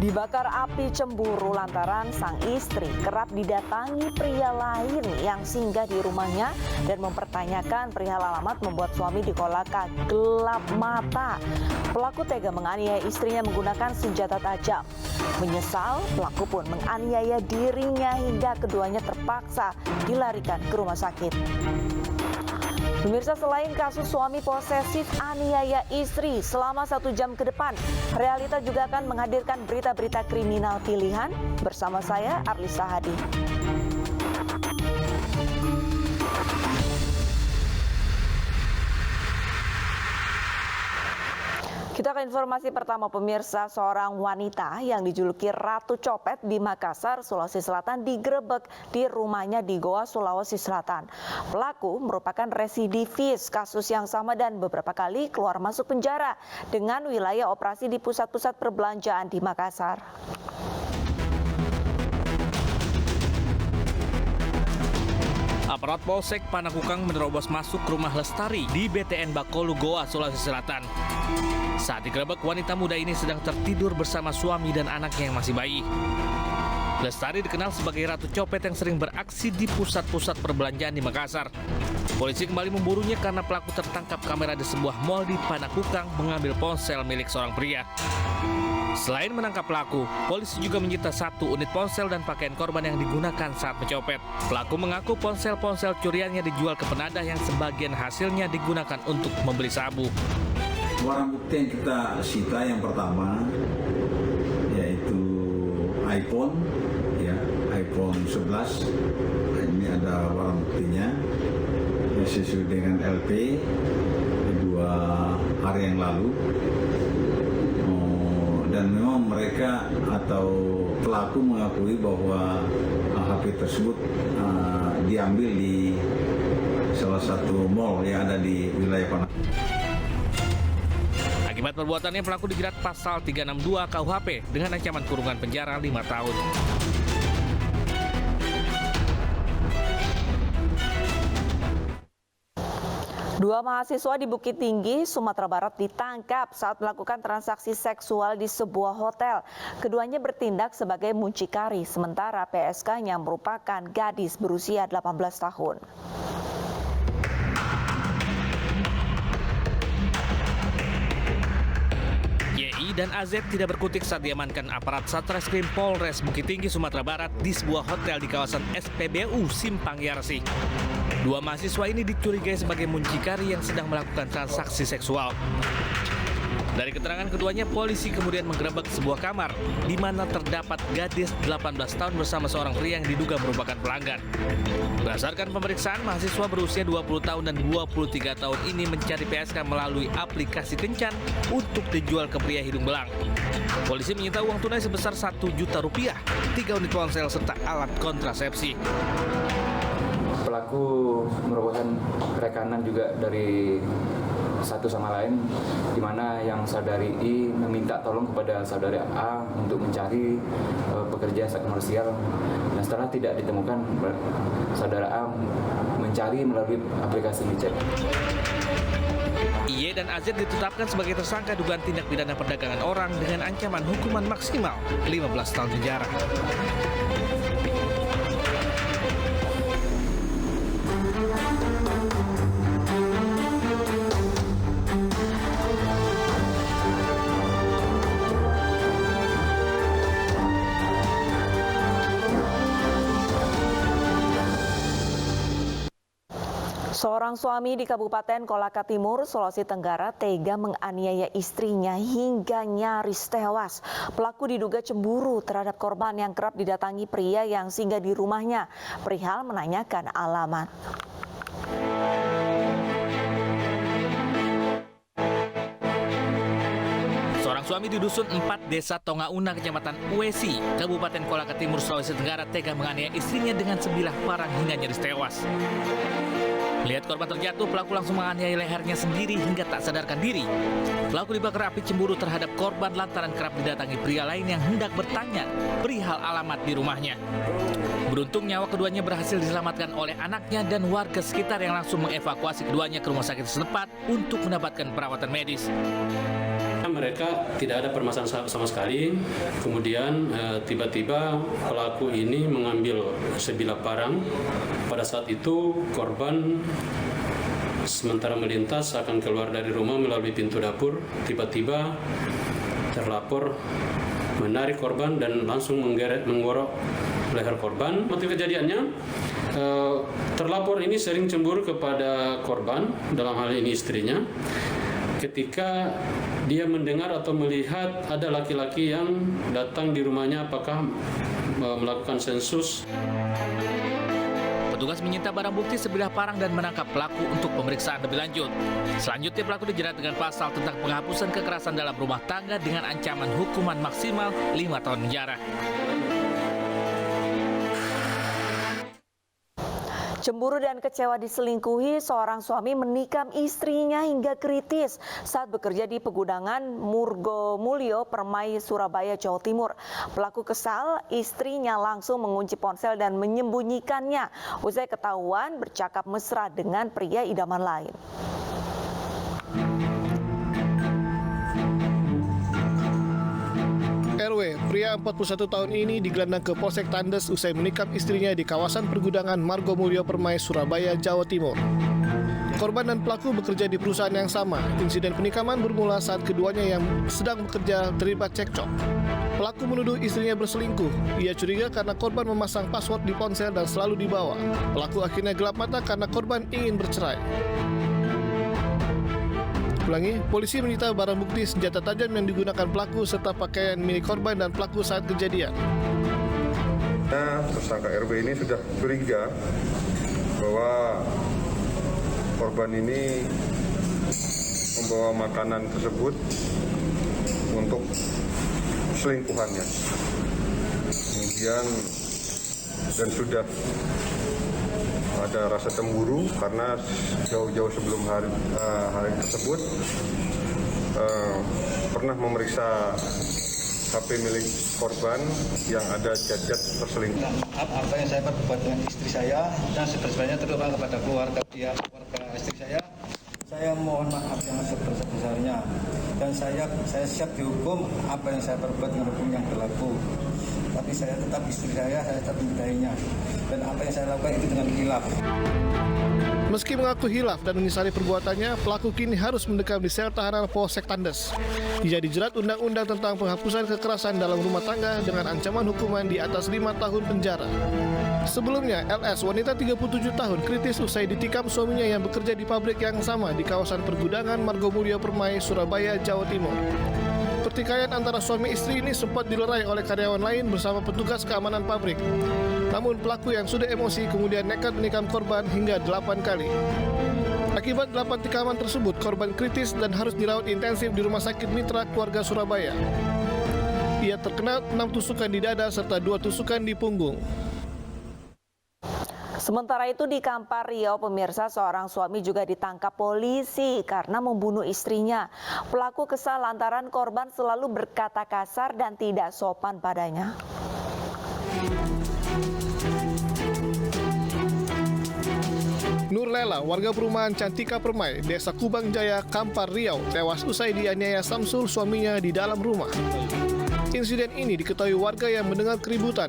Dibakar api cemburu lantaran sang istri kerap didatangi pria lain yang singgah di rumahnya dan mempertanyakan perihal alamat membuat suami dikolaka gelap mata. Pelaku tega menganiaya istrinya menggunakan senjata tajam. Menyesal, pelaku pun menganiaya dirinya hingga keduanya terpaksa dilarikan ke rumah sakit. Pemirsa, selain kasus suami posesif aniaya istri selama 1 jam ke depan, Realita juga akan menghadirkan berita-berita kriminal pilihan bersama saya, Arlisa Hadi. Kita ke informasi pertama, pemirsa. Seorang wanita yang dijuluki Ratu Copet di Makassar, Sulawesi Selatan digerebek di rumahnya di Goa, Sulawesi Selatan. Pelaku merupakan residivis kasus yang sama dan beberapa kali keluar masuk penjara dengan wilayah operasi di pusat-pusat perbelanjaan di Makassar. Aparat Polsek Panakukang menerobos masuk rumah Lestari di BTN Bakolu, Goa, Sulawesi Selatan. Saat digerebek, wanita muda ini sedang tertidur bersama suami dan anaknya yang masih bayi. Lestari dikenal sebagai Ratu Copet yang sering beraksi di pusat-pusat perbelanjaan di Makassar. Polisi kembali memburunya karena pelaku tertangkap kamera di sebuah mal di Panakukang mengambil ponsel milik seorang pria. Selain menangkap pelaku, polisi juga menyita 1 unit ponsel dan pakaian korban yang digunakan saat mencopet. Pelaku mengaku ponsel-ponsel curiannya dijual ke penadah yang sebagian hasilnya digunakan untuk membeli sabu. Barang bukti yang kita sita yang pertama yaitu iPhone, iPhone 11. Ini ada barang buktinya sesuai dengan LP 2 hari yang lalu. Dan memang mereka atau pelaku mengakui bahwa HP tersebut diambil di salah satu mall yang ada di wilayah Panakukang. Akibat perbuatannya, pelaku dijerat pasal 362 KUHP dengan ancaman kurungan penjara 5 tahun. Dua mahasiswa di Bukit Tinggi, Sumatera Barat ditangkap saat melakukan transaksi seksual di sebuah hotel. Keduanya bertindak sebagai muncikari, sementara PSK-nya merupakan gadis berusia 18 tahun. YI dan AZ tidak berkutik saat diamankan aparat Satreskrim Polres Bukit Tinggi, Sumatera Barat di sebuah hotel di kawasan SPBU Simpang Yarsi. 2 mahasiswa ini dicurigai sebagai muncikari yang sedang melakukan transaksi seksual. Dari keterangan keduanya, polisi kemudian menggerebek sebuah kamar di mana terdapat gadis 18 tahun bersama seorang pria yang diduga merupakan pelanggan. Berdasarkan pemeriksaan, mahasiswa berusia 20 tahun dan 23 tahun ini mencari PSK melalui aplikasi kencan untuk dijual ke pria hidung belang. Polisi menyita uang tunai sebesar 1 juta rupiah, 3 unit ponsel serta alat kontrasepsi. Pelaku merupakan rekanan juga dari satu sama lain, di mana yang saudari I meminta tolong kepada saudari A untuk mencari pekerja komersial. Dan setelah tidak ditemukan, saudara A mencari melalui aplikasi WeChat. IY dan AZ ditetapkan sebagai tersangka dugaan tindak pidana perdagangan orang dengan ancaman hukuman maksimal 15 tahun penjara. Seorang suami di Kabupaten Kolaka Timur, Sulawesi Tenggara tega menganiaya istrinya hingga nyaris tewas. Pelaku diduga cemburu terhadap korban yang kerap didatangi pria yang singgah di rumahnya, perihal menanyakan alamat. Seorang suami di Dusun 4 Desa Tongauna, Kecamatan Uesi, Kabupaten Kolaka Timur, Sulawesi Tenggara tega menganiaya istrinya dengan sebilah parang hingga nyaris tewas. Melihat korban terjatuh, pelaku langsung menganiaya lehernya sendiri hingga tak sadarkan diri. Pelaku dibakar api cemburu terhadap korban lantaran kerap didatangi pria lain yang hendak bertanya perihal alamat di rumahnya. Beruntung nyawa keduanya berhasil diselamatkan oleh anaknya dan warga sekitar yang langsung mengevakuasi keduanya ke rumah sakit setempat untuk mendapatkan perawatan medis. mereka tidak ada permasalahan sama sekali. Kemudian tiba-tiba pelaku ini mengambil sebilah parang. Pada saat itu korban sementara melintas akan keluar dari rumah melalui pintu dapur. Tiba-tiba terlapor menarik korban dan langsung menggorok leher korban. Motif kejadiannya, terlapor ini sering cemburu kepada korban, dalam hal ini istrinya, ketika dia mendengar atau melihat ada laki-laki yang datang di rumahnya, apakah melakukan sensus. Petugas menyita barang bukti sebilah parang dan menangkap pelaku untuk pemeriksaan lebih lanjut. Selanjutnya pelaku dijerat dengan pasal tentang penghapusan kekerasan dalam rumah tangga dengan ancaman hukuman maksimal 5 tahun penjara. Cemburu dan kecewa diselingkuhi, seorang suami menikam istrinya hingga kritis saat bekerja di Pegudangan Margomulyo, Permai, Surabaya, Jawa Timur. Pelaku kesal, istrinya langsung mengunci ponsel dan menyembunyikannya. Usai ketahuan bercakap mesra dengan pria idaman lain. RW, pria 41 tahun ini digelandang ke Polsek Tandes usai menikam istrinya di kawasan Pergudangan Margomulyo, Permai, Surabaya, Jawa Timur. Korban dan pelaku bekerja di perusahaan yang sama. Insiden penikaman bermula saat keduanya yang sedang bekerja terlibat cekcok. Pelaku menuduh istrinya berselingkuh. Ia curiga karena korban memasang password di ponsel dan selalu dibawa. Pelaku akhirnya gelap mata karena korban ingin bercerai. Polisi menyita barang bukti senjata tajam yang digunakan pelaku serta pakaian milik korban dan pelaku saat kejadian. Tersangka RW ini sudah curiga bahwa korban ini membawa makanan tersebut untuk selingkuhannya. Kemudian dan sudah ada rasa cemburu karena jauh-jauh sebelum hari tersebut pernah memeriksa HP milik korban yang ada chat-chat terselingkuh. Apa yang saya perbuat dengan istri saya dan sebesarnya terutama kepada keluarga istri saya mohon maaf yang sebesar-besarnya dan saya siap dihukum apa yang saya perbuat dengan hukum yang berlaku. Tapi saya tetap istri saya tetap mencintainya dan apa yang saya lakukan itu dengan hilaf. Meski mengaku hilaf dan menyesali perbuatannya, pelaku kini harus mendekam di sel tahanan Polsek Tandes. Ia dijerat Undang-Undang tentang penghapusan kekerasan dalam rumah tangga dengan ancaman hukuman di atas 5 tahun penjara. Sebelumnya, LS, wanita 37 tahun, kritis usai ditikam suaminya yang bekerja di pabrik yang sama di kawasan Pergudangan Margomulyo, Permai, Surabaya, Jawa Timur. Pertikaian antara suami istri ini sempat dilerai oleh karyawan lain bersama petugas keamanan pabrik. Namun pelaku yang sudah emosi kemudian nekat menikam korban hingga 8 kali. Akibat 8 tikaman tersebut, korban kritis dan harus dirawat intensif di Rumah Sakit Mitra Keluarga Surabaya. Ia terkena 6 tusukan di dada serta 2 tusukan di punggung. Sementara itu di Kampar Riau, pemirsa, seorang suami juga ditangkap polisi karena membunuh istrinya. Pelaku kesal lantaran korban selalu berkata kasar dan tidak sopan padanya. Nur Lela, warga perumahan Cantika Permai, Desa Kubang Jaya, Kampar Riau, tewas usai dianiaya Samsul suaminya di dalam rumah. Insiden ini diketahui warga yang mendengar keributan.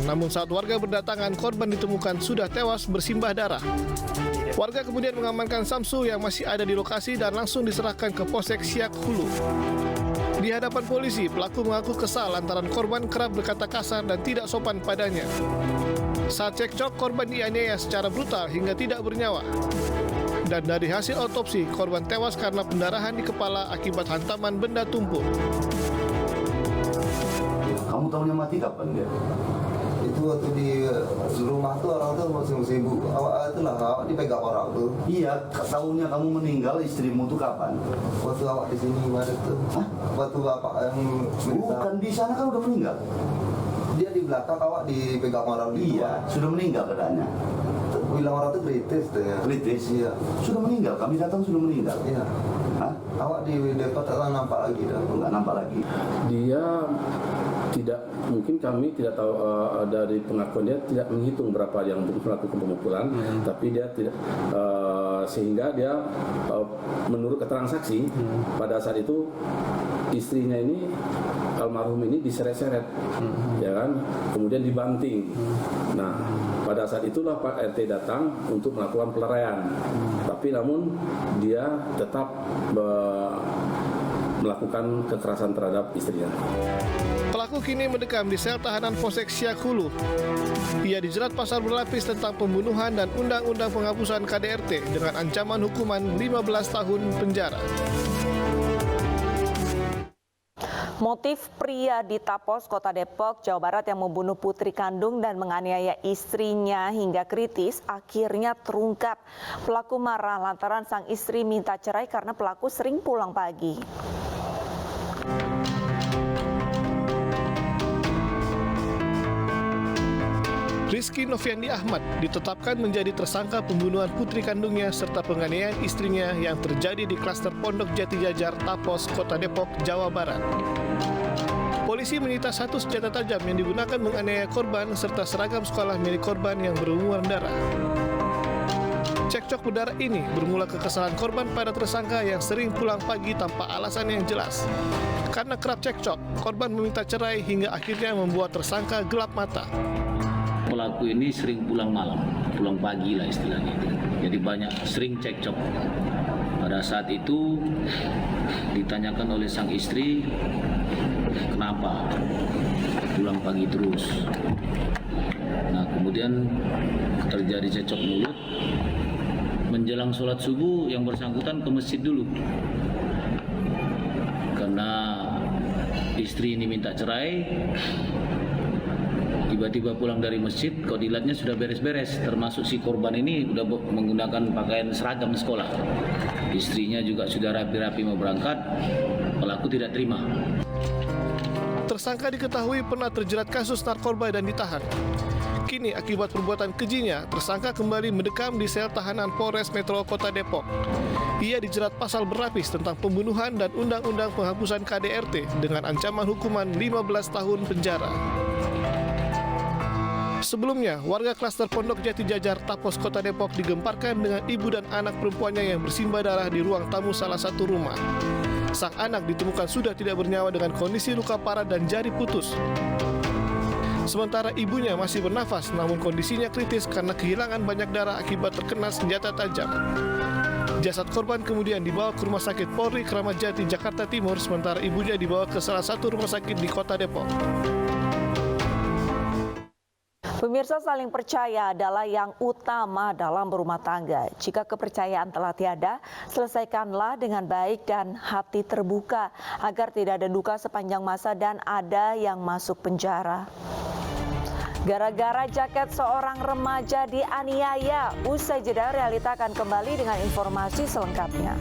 Namun saat warga berdatangan, korban ditemukan sudah tewas bersimbah darah. Warga kemudian mengamankan Samsul yang masih ada di lokasi dan langsung diserahkan ke Polsek Siak Hulu. Di hadapan polisi, pelaku mengaku kesal lantaran korban kerap berkata kasar dan tidak sopan padanya. Saat cekcok, korban dianiaya secara brutal hingga tidak bernyawa. Dan dari hasil otopsi, korban tewas karena pendarahan di kepala akibat hantaman benda tumpul. Kamu tahunya mati kapan dia? Itu waktu di rumah tuh orang tuh masih sibuk. Awak dipegang orang tuh. Iya, tahunya kamu meninggal istrimu tuh kapan? Waktu awak di sini kemarin tuh. Hah? Waktu bapak yang bukan di sana kan udah meninggal. Dia di belakang, awak dipegang orang. Iya, sudah meninggal katanya. Bilang orang tuh kritis tuh ya. Kritis, iya. Sudah meninggal, kami datang sudah meninggal. Iya. Hah? Awak di depan tak nampak lagi dah, enggak nampak lagi. Dia tidak, mungkin kami tidak tahu dari pengakuan dia tidak menghitung berapa yang melakukan pemukulan, tapi dia tidak sehingga dia menurut keterangan saksi pada saat itu istrinya ini almarhum ini diseret-seret, ya kan, kemudian dibanting. Nah, pada saat itulah Pak RT datang untuk melakukan pelarian, tapi namun dia tetap melakukan kekerasan terhadap istrinya. Pelaku kini mendekam di sel tahanan Polsek Siak Hulu. Ia dijerat pasal berlapis tentang pembunuhan dan Undang-Undang Penghapusan KDRT dengan ancaman hukuman 15 tahun penjara. Motif pria di Tapos, Kota Depok, Jawa Barat yang membunuh putri kandung dan menganiaya istrinya hingga kritis akhirnya terungkap. Pelaku marah lantaran sang istri minta cerai karena pelaku sering pulang pagi. Rizky Noviandi Ahmad ditetapkan menjadi tersangka pembunuhan putri kandungnya serta penganiayaan istrinya yang terjadi di klaster Pondok Jati Jajar, Tapos, Kota Depok, Jawa Barat. Polisi menyita 1 senjata tajam yang digunakan menganiaya korban serta seragam sekolah milik korban yang berlumuran darah. Cekcok berdarah ini bermula kekesalan korban pada tersangka yang sering pulang pagi tanpa alasan yang jelas. Karena kerap cekcok, korban meminta cerai hingga akhirnya membuat tersangka gelap mata. Pelaku ini sering pulang malam, pulang pagi lah istilahnya itu. Jadi banyak sering cekcok. Pada saat itu ditanyakan oleh sang istri, kenapa pulang pagi terus. Nah kemudian terjadi cekcok mulut. Menjelang sholat subuh yang bersangkutan ke masjid dulu. Karena istri ini minta cerai. Tiba-tiba pulang dari masjid, kok dilihatnya sudah beres-beres, termasuk si korban ini sudah menggunakan pakaian seragam sekolah. Istrinya juga sudah rapi-rapi mau berangkat, pelaku tidak terima. Tersangka diketahui pernah terjerat kasus narkoba dan ditahan. Kini akibat perbuatan kejinya, tersangka kembali mendekam di sel tahanan Polres Metro Kota Depok. Ia dijerat pasal berlapis tentang pembunuhan dan Undang-Undang Penghapusan KDRT dengan ancaman hukuman 15 tahun penjara. Sebelumnya, warga klaster Pondok Jati Jajar, Tapos, Kota Depok digemparkan dengan ibu dan anak perempuannya yang bersimbah darah di ruang tamu salah satu rumah. Sang anak ditemukan sudah tidak bernyawa dengan kondisi luka parah dan jari putus. Sementara ibunya masih bernafas, namun kondisinya kritis karena kehilangan banyak darah akibat terkena senjata tajam. Jasad korban kemudian dibawa ke Rumah Sakit Polri Kramat Jati, Jakarta Timur, sementara ibunya dibawa ke salah satu rumah sakit di Kota Depok. Pemirsa, saling percaya adalah yang utama dalam berumah tangga. Jika kepercayaan telah tiada, selesaikanlah dengan baik dan hati terbuka agar tidak ada duka sepanjang masa dan ada yang masuk penjara. Gara-gara jaket seorang remaja dianiaya, usai jeda Realita akan kembali dengan informasi selengkapnya.